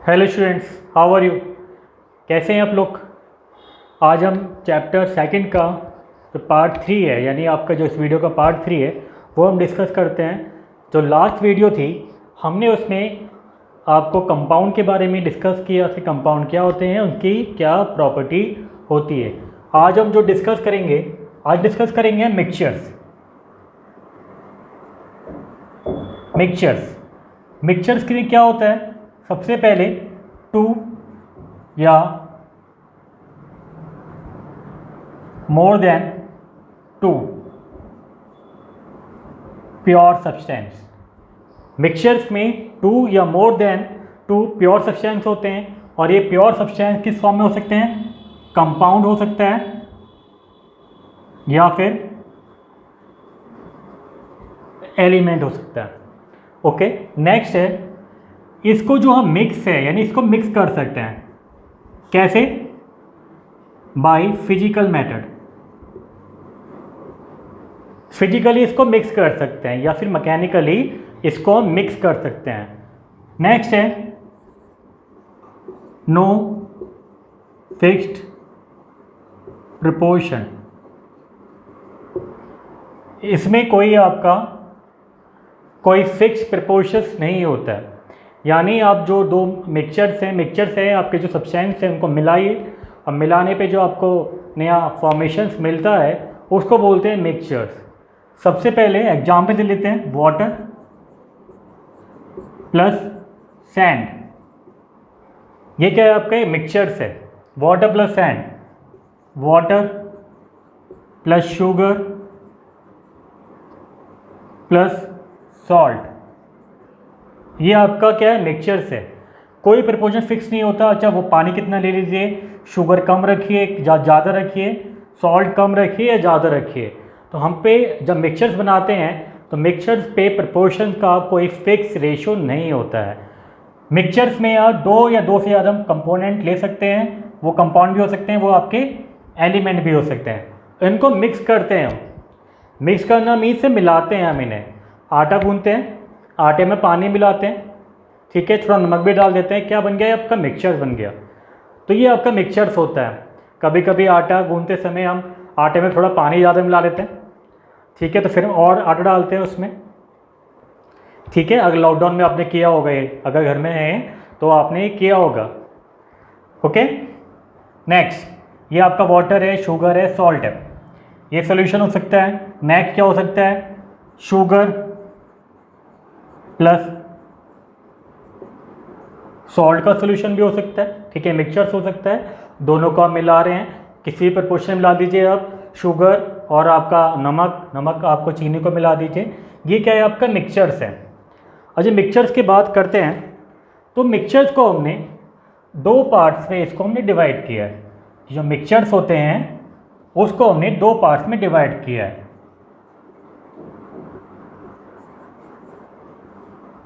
Hello students, how are you. कैसे हैं आप लोग। आज हम चैप्टर सेकंड का जो पार्ट 3 है, यानी आपका जो इस वीडियो का पार्ट 3 है, वो हम डिस्कस करते हैं। जो लास्ट वीडियो थी हमने उसमें आपको कंपाउंड के बारे में डिस्कस किया कि कंपाउंड क्या होते हैं, उनकी क्या प्रॉपर्टी होती है। आज हम जो डिस्कस करेंगे, आज डिस्कस करेंगे मिक्सचर्स। मिक्सचर्स के लिए क्या होता है, सबसे पहले टू या more than two pure substance. Mixtures में टू या more than two pure substance होते हैं, और ये प्योर सब्सटेंस किस फॉर्म में हो सकते हैं, कंपाउंड हो सकता है या फिर एलिमेंट हो सकता है। ओके, नेक्स्ट है, इसको जो हम मिक्स है यानी इसको मिक्स कर सकते हैं। कैसे? By physical method. फिजिकली इसको मिक्स कर सकते हैं या फिर मैकेनिकली इसको हम मिक्स कर सकते हैं। नेक्स्ट है नो फिक्स्ड प्रोपोर्शन। इसमें कोई फिक्स प्रोपोर्शंस नहीं होता है, यानी आप जो दो मिक्सचर्स हैं आपके जो सब्सटेंस हैं उनको मिलाइए, और मिलाने पे जो आपको नया फॉर्मेशंस मिलता है उसको बोलते हैं मिक्सचर्स। सबसे पहले एग्जाम्पल दे लेते हैं, वाटर प्लस सैंड। ये क्या है, आपका मिक्सचर्स है। Water plus sand, water plus sugar plus salt, ये आपका क्या है, मिक्सचर्स है। कोई प्रोपोर्शन फिक्स नहीं होता। अच्छा, वो पानी कितना ले लीजिए, शुगर कम रखिए ज़्यादा रखिए, सॉल्ट कम रखिए या ज़्यादा रखिए। तो हम पे जब मिक्सचर्स बनाते हैं तो मिक्सचर्स पे प्रोपोर्शन का कोई फिक्स रेशो नहीं होता है। मिक्सचर्स में आप दो या दो से ज़्यादा कंपोनेंट ले सकते हैं, वो कंपाउंड भी हो सकते हैं, वो आपके एलिमेंट भी हो सकते हैं। इनको मिक्स करते हैं हम। मिक्स करना मीन्स से मिलाते हैं हम इन्हें। आटा गूंथते हैं, आटे में पानी मिलाते हैं, ठीक है, थोड़ा नमक भी डाल देते हैं, क्या बन गया, ये आपका मिक्सचर बन गया। तो ये आपका मिक्सचर्स होता है। कभी कभी आटा गूंथते समय हम आटे में थोड़ा पानी ज़्यादा मिला लेते हैं, ठीक है, तो फिर हम और आटा डालते हैं उसमें, ठीक है। अगर लॉकडाउन में आपने किया होगा ये, अगर घर में है तो आपने ये किया होगा। ओके, नेक्स्ट, ये आपका वाटर है, शुगर है, सॉल्ट है, ये सोल्यूशन हो सकता है। नेक्स्ट क्या हो सकता है, शुगर प्लस सॉल्ट का सोल्यूशन भी हो सकता है, ठीक है, मिक्सचर्स हो सकता है। दोनों को आप मिला रहे हैं, किसी भी प्रपोर्शन में मिला दीजिए आप, शुगर और आपका नमक आपको चीनी को मिला दीजिए, ये क्या है, आपका मिक्सचर्स है। अच्छा, मिक्सचर्स की बात करते हैं तो मिक्सचर्स को हमने दो पार्ट्स में इसको हमने डिवाइड किया है। जो मिक्सचर्स होते हैं उसको हमने दो पार्ट्स में डिवाइड किया है।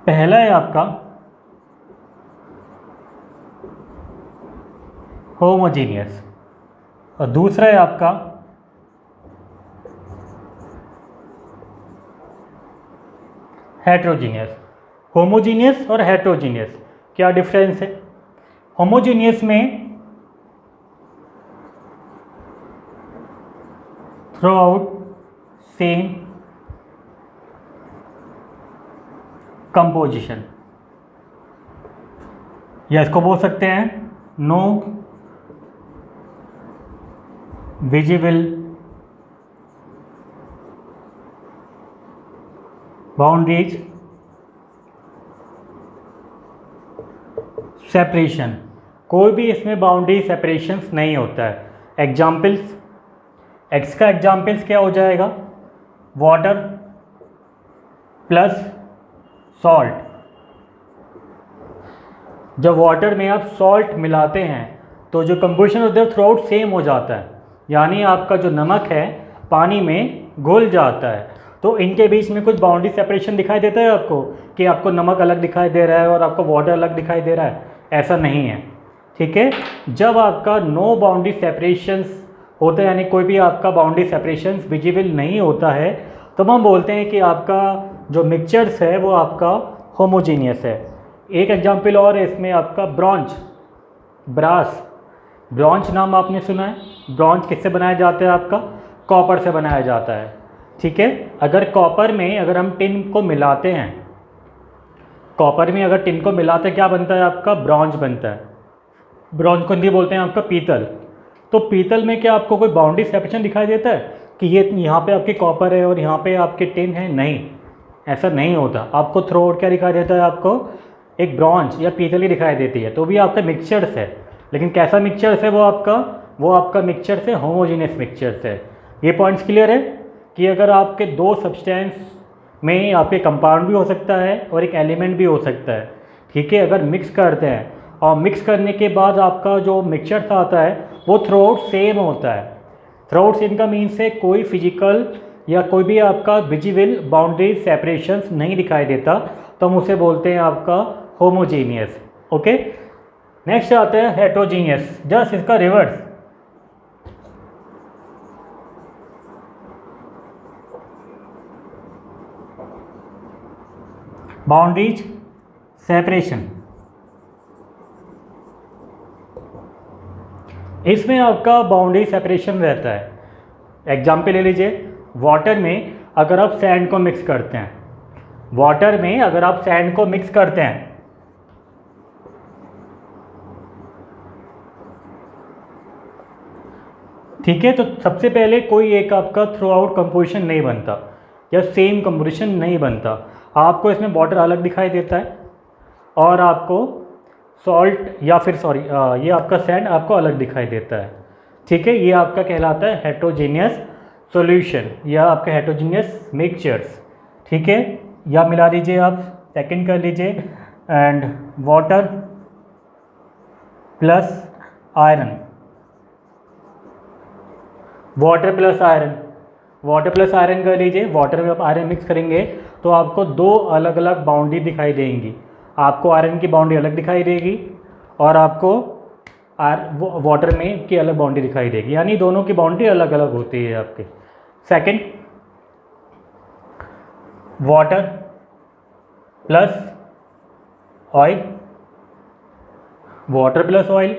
पहला है आपका होमोजीनियस और दूसरा है आपका हेट्रोजीनियस। होमोजीनियस और हेट्रोजीनियस क्या डिफरेंस है? होमोजीनियस में थ्रू आउट सेम कंपोजिशन, या इसको बोल सकते हैं नो विजिबल बाउंड्रीज सेपरेशन। कोई भी इसमें बाउंड्री सेपरेशंस नहीं होता है। एग्जाम्पल्स, एक्स का एग्जाम्पल्स क्या हो जाएगा, वाटर प्लस सॉल्ट। जब वाटर में आप सॉल्ट मिलाते हैं तो जो कंपोजिशन होता है थ्रू आउट सेम हो जाता है, यानी आपका जो नमक है पानी में घुल जाता है। तो इनके बीच में कुछ बाउंड्री सेपरेशन दिखाई देता है आपको, कि आपको नमक अलग दिखाई दे रहा है और आपको वाटर अलग दिखाई दे रहा है, ऐसा नहीं है, ठीक है। जब आपका नो बाउंड्री सेपरेशंस होता है, यानी कोई भी आपका बाउंड्री सेपरेशंस विजिबल नहीं होता है, तो हम बोलते हैं कि आपका जो मिक्सचर्स है वो आपका होमोजीनियस है। एक एग्जाम्पल और है इसमें आपका ब्रॉन्ज, ब्रास। ब्रॉन्ज नाम आपने सुना है, ब्रॉन्ज किससे बनाया जाता है आपका, कॉपर से बनाया जाता है। ठीक है, अगर कॉपर में अगर हम टिन को मिलाते हैं, कॉपर में अगर टिन को मिलाते हैं क्या बनता है आपका, ब्रॉन्ज बनता है। ब्रॉन्ज को हिंदी बोलते हैं आपका पीतल। तो पीतल में क्या आपको कोई बाउंड्री सेपरेशन दिखाई देता है कि ये यहाँ पे आपकी कॉपर है और यहाँ पे आपके टिन है, नहीं, ऐसा नहीं होता। आपको थ्रू आउट क्या दिखाई देता है, आपको एक ब्रॉन्ज या पीतल ही दिखाई देती है। तो भी आपका मिक्सचर्स है, लेकिन कैसा मिक्सचर्स है वो आपका मिक्सचर्स है, होमोजीनियस मिक्सचर्स है। ये पॉइंट्स क्लियर है कि अगर आपके दो सब्सटेंस में आपके कंपाउंड भी हो सकता है और एक एलिमेंट भी हो सकता है। ठीक है, अगर मिक्स करते हैं और मिक्स करने के बाद आपका जो मिक्सचर आता है वो थ्रू आउट सेम होता है। थ्रू आउट सेम का मीन्स है कोई फिजिकल या कोई भी आपका विजिबल बाउंड्री सेपरेशंस नहीं दिखाई देता, तो हम उसे बोलते हैं आपका होमोजीनियस। ओके, नेक्स्ट आता है हेट्रोजीनियस, जस्ट इसका रिवर्स। बाउंड्रीज सेपरेशन, इसमें आपका बाउंड्री सेपरेशन रहता है। एग्जाम्पल ले लीजिए, वाटर में अगर आप सैंड को मिक्स करते हैं, वाटर में अगर आप सैंड को मिक्स करते हैं, ठीक है, तो सबसे पहले कोई एक आपका थ्रू आउट कंपोजिशन नहीं बनता या सेम कंपोजिशन नहीं बनता। आपको इसमें वाटर अलग दिखाई देता है और आपको सॉल्ट या फिर ये आपका सैंड आपको अलग दिखाई देता है। ठीक है, ये आपका कहलाता है हेट्रोजीनियस सॉल्यूशन या आपका हेट्रोजीनियस मिक्सचर्स। ठीक है, या मिला दीजिए आप, सेकंड कर लीजिए, and water plus iron, water plus iron, water plus iron कर लीजिए। वाटर में आप आयरन मिक्स करेंगे तो आपको दो अलग अलग बाउंड्री दिखाई देंगी। आपको आयरन की बाउंड्री अलग दिखाई देगी और आपको वाटर में की अलग बाउंड्री दिखाई देगी, यानी दोनों की बाउंड्री अलग अलग होती है आपके। Second, water plus oil, water plus oil.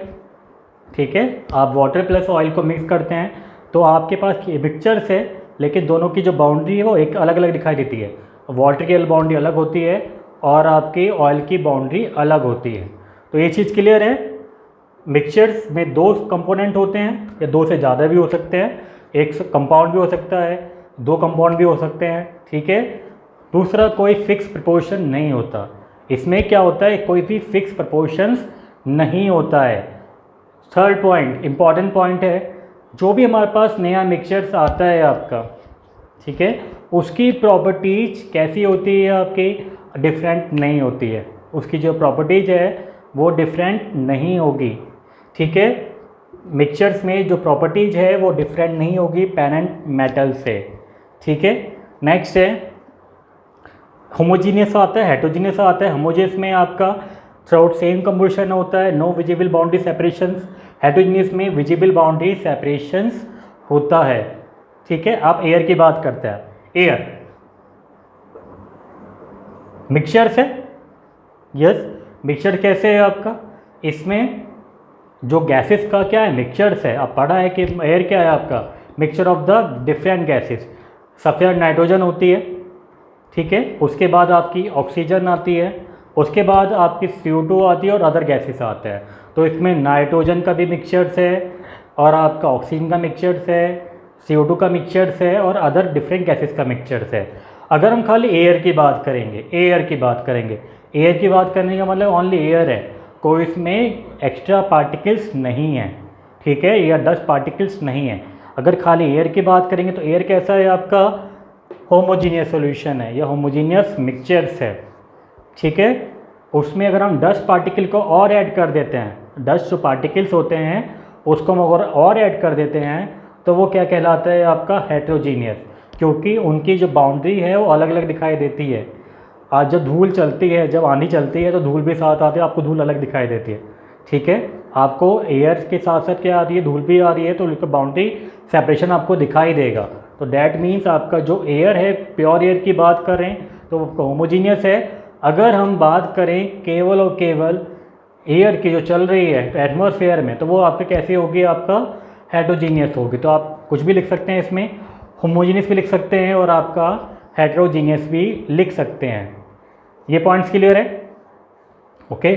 ठीक है, आप वाटर प्लस ऑयल को मिक्स करते हैं तो आपके पास मिक्सचर्स है, लेकिन दोनों की जो बाउंड्री है वो एक अलग अलग दिखाई देती है। वाटर की बाउंड्री अलग होती है और आपकी ऑयल की बाउंड्री अलग होती है। तो ये चीज़ क्लियर है। मिक्सचर्स में दो कंपोनेंट होते हैं या दो से ज़्यादा भी हो सकते हैं, एक कंपाउंड भी हो सकता है, दो कंपाउंड भी हो सकते हैं। ठीक है, दूसरा कोई फिक्स प्रपोर्शन नहीं होता। इसमें क्या होता है, कोई भी फिक्स प्रपोर्शंस नहीं होता है। थर्ड पॉइंट, इंपॉर्टेंट पॉइंट है, जो भी हमारे पास नया मिक्सचर्स आता है आपका, ठीक है, उसकी प्रॉपर्टीज कैसी होती है आपकी, डिफरेंट नहीं होती है। उसकी जो प्रॉपर्टीज है वो डिफरेंट नहीं होगी। ठीक है, मिक्सचर्स में जो प्रॉपर्टीज है वो डिफरेंट नहीं होगी पेरेंट मेटल से। ठीक है, नेक्स्ट है होमोजीनियस आता है, हेट्रोजीनियस आता है। होमोजीनियस में आपका थ्रूआउट सेम कंपोजिशन होता है, no visible boundary separations. Heterogeneous में विजिबल बाउंड्री सेपरेशंस होता है। ठीक है, आप एयर की बात करते हैं, एयर मिक्सचर से, यस, मिक्सचर कैसे है आपका, इसमें जो गैसेस का क्या है, मिक्सचर्स है। आप पढ़ा है कि एयर क्या है आपका, mixture of the different gases. सबसे नाइट्रोजन होती है, ठीक है, उसके बाद आपकी ऑक्सीजन आती है, उसके बाद आपकी CO2 आती है और अदर गैसेस आते हैं। तो इसमें नाइट्रोजन का भी मिक्सचर्स है और आपका ऑक्सीजन का मिक्सचर्स है, CO2 का मिक्सचर्स है और अदर डिफरेंट गैसेस का मिक्सचर्स है। अगर हम खाली एयर की बात करेंगे, एयर की बात करेंगे, एयर की बात करने का मतलब ओनली एयर है, कोई इसमें एक्स्ट्रा पार्टिकल्स नहीं है। ठीक है, या डस्ट पार्टिकल्स नहीं है। अगर खाली एयर की बात करेंगे तो एयर कैसा है आपका, होमोजीनियस सॉल्यूशन है या होमोजीनियस मिक्सचर्स है। ठीक है, उसमें अगर हम डस्ट पार्टिकल को और ऐड कर देते हैं, डस्ट जो पार्टिकल्स होते हैं उसको हम अगर और ऐड कर देते हैं तो वो क्या कहलाता है आपका, हेट्रोजीनियस, क्योंकि उनकी जो बाउंड्री है वो अलग अलग दिखाई देती है। आज जब धूल चलती है, जब आंधी चलती है तो धूल भी साथ आती है, आपको धूल अलग दिखाई देती है। ठीक है, आपको एयर के साथ साथ क्या आ रही है, धूल भी आ रही है, तो उसका बाउंड्री सेपरेशन आपको दिखाई देगा। तो डैट मीन्स आपका जो एयर है, प्योर एयर की बात करें तो होमोजीनियस है, अगर हम बात करें केवल और केवल एयर की जो चल रही है एटमॉस्फेयर में, तो वो आपके कैसी होगी, आपका हेट्रोजीनियस होगी। तो आप कुछ भी लिख सकते हैं इसमें, होमोजीनियस भी लिख सकते हैं और आपका हेट्रोजीनियस भी लिख सकते हैं। ये पॉइंट्स क्लियर है? ओके।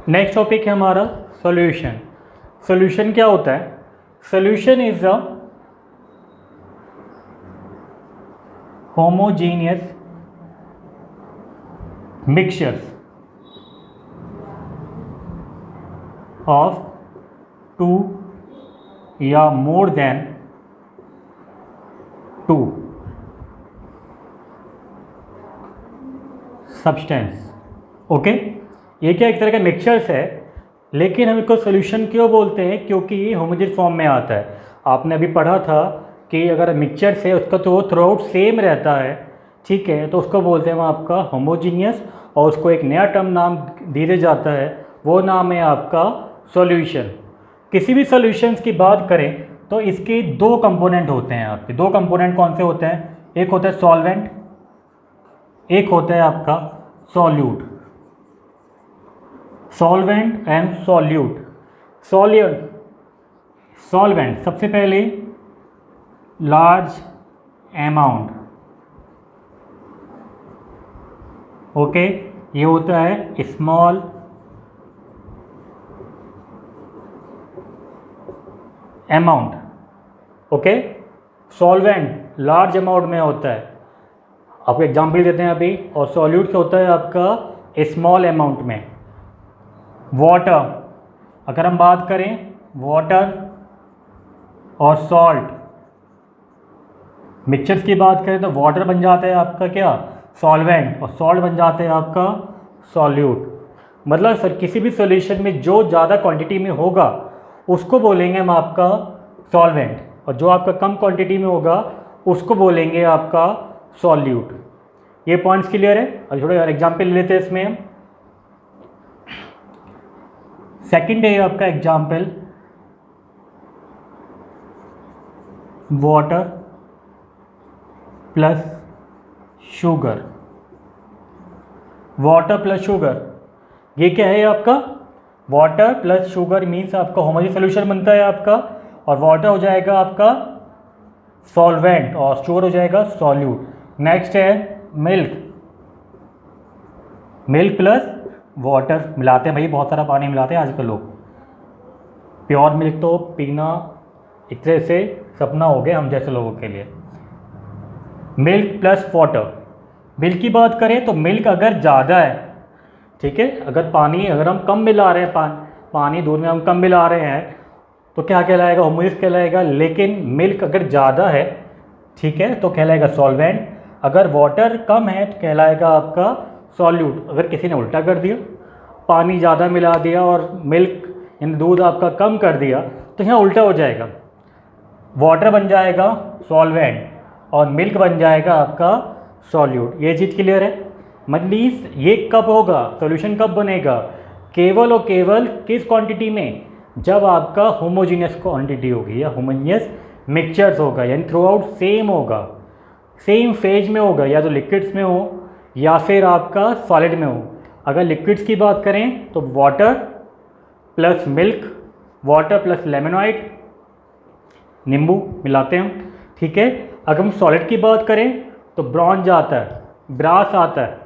नेक्स्ट टॉपिक है हमारा सॉल्यूशन। सॉल्यूशन क्या होता है? Solution is a homogeneous mixtures of two या more than two substance. Okay, ये क्या एक तरह का मिक्सचर्स है, लेकिन हम इसको सोल्यूशन क्यों बोलते हैं? क्योंकि ये होमोजेनियस फॉर्म में आता है। आपने अभी पढ़ा था कि अगर मिक्सचर्स है उसका तो वो थ्रू आउट सेम रहता है, ठीक है, तो उसको बोलते हैं हम आपका होमोजीनियस, और उसको एक नया टर्म नाम दिया जाता है, वो नाम है आपका सॉल्यूशन। किसी भी सॉल्यूशंस की बात करें तो इसके दो कंपोनेंट होते हैं आपके। दो कंपोनेंट कौन से होते हैं? एक होता है सॉल्वेंट, एक होता है आपका solute. Solvent and solute. Solvent सबसे पहले लार्ज अमाउंट, ओके, ये होता है small amount. Okay, solvent large amount में होता है, आपको एग्जाम्पल देते हैं अभी। और सॉल्यूट क्या होता है आपका स्मॉल अमाउंट में। वाटर, अगर हम बात करें वाटर और सॉल्ट मिक्सचर्स की बात करें तो वाटर बन जाता है आपका क्या, सॉल्वेंट, और सॉल्ट बन जाता है आपका सॉल्यूट। मतलब सर किसी भी सॉल्यूशन में जो ज़्यादा क्वांटिटी में होगा उसको बोलेंगे हम आपका सॉल्वेंट, और जो आपका कम क्वांटिटी में होगा उसको बोलेंगे आपका सॉल्यूट। ये पॉइंट्स क्लियर है? अब थोड़ा एग्जाम्पल ले लेते हैं इसमें हम। सेकंड है आपका example water plus sugar. Water plus sugar, ये क्या है आपका? वाटर प्लस शुगर मीन्स आपका होमोजेनियस सॉल्यूशन बनता है आपका, और वाटर हो जाएगा आपका सॉल्वेंट और शुगर हो जाएगा सॉल्यूट। नेक्स्ट है मिल्क। मिल्क प्लस वाटर मिलाते हैं भाई, बहुत सारा पानी मिलाते हैं आजकल लोग। प्योर मिल्क तो पीना एक तरह से सपना हो गया हम जैसे लोगों के लिए। Milk plus water. मिल्क की बात करें तो मिल्क अगर ज़्यादा है, ठीक है, अगर पानी अगर हम कम मिला रहे हैं, पानी दूध में हम कम मिला रहे हैं तो क्या कहलाएगा? होमोजेनियस कहलाएगा। लेकिन मिल्क अगर ज़्यादा है, ठीक है, तो कहलाएगा सॉल्वेंट। अगर वाटर कम है तो कहलाएगा आपका सॉल्यूट। अगर किसी ने उल्टा कर दिया, पानी ज़्यादा मिला दिया और मिल्क यानी दूध आपका कम कर दिया, तो यहाँ उल्टा हो जाएगा, वाटर बन जाएगा सॉल्वेंट और मिल्क बन जाएगा आपका सॉल्यूट। ये चीज़ क्लियर है? मतलब ये कब होगा, सॉल्यूशन कब बनेगा? केवल और केवल किस क्वांटिटी में? जब आपका होमोजीनियस क्वांटिटी होगी या होमोजीनियस मिक्सचर्स होगा, यानी थ्रू आउट सेम होगा, सेम फेज में होगा, या तो लिक्विड्स में हो या फिर आपका सॉलिड में हो। अगर लिक्विड्स की बात करें तो water plus milk, water plus lemonade, नींबू मिलाते हैं, ठीक है। अगर हम सॉलिड की बात करें तो ब्रॉन्ज आता है, ब्रास आता है,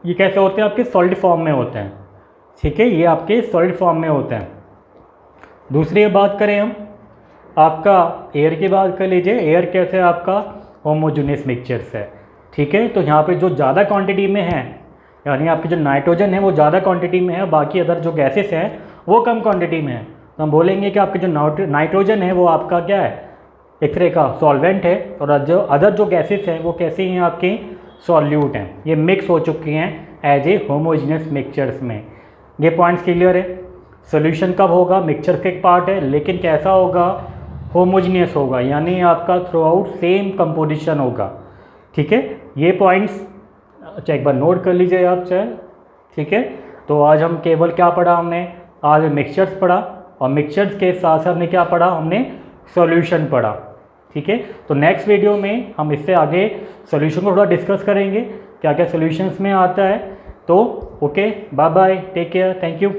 ये कैसे होते हैं? आपके सॉलिड फॉर्म में होते हैं, ठीक है, ये आपके सॉलिड फॉर्म में होते हैं। दूसरी बात करें हम आपका एयर की बात कर लीजिए। एयर कैसे आपका होमोजेनियस मिक्सचर्स है, ठीक है। तो यहाँ पे जो ज़्यादा क्वांटिटी में है, यानी आपकी जो नाइट्रोजन है वो ज़्यादा क्वांटिटी में है, बाकी अदर जो गैसेस हैं वो कम क्वांटिटी में है, तो हम बोलेंगे कि आपके जो नाइट्रोजन है वो आपका क्या है? एक तरह का सॉल्वेंट है, और जो अदर जो गैसेस हैं वो कैसे हैं? आपके सॉल्यूट हैं। ये मिक्स हो चुकी हैं एज ए होमोजेनियस मिक्सचर्स में। ये पॉइंट्स क्लियर है? सोल्यूशन कब होगा? मिक्सचर का एक पार्ट है, लेकिन कैसा होगा? होमोजेनियस होगा, यानी आपका थ्रू आउट सेम कंपोजिशन होगा, ठीक है। ये पॉइंट्स अच्छा एक बार नोट कर लीजिए आप चाहे, ठीक है। तो आज हम केवल क्या पढ़ा हमने? आज मिक्सचर्स पढ़ा, और मिक्सचर्स के साथ साथ हमने क्या पढ़ा? हमने सॉल्यूशन पढ़ा, ठीक है। तो नेक्स्ट वीडियो में हम इससे आगे सॉल्यूशन को थोड़ा डिस्कस करेंगे, क्या क्या सॉल्यूशंस में आता है। तो okay, bye bye, take care, thank you.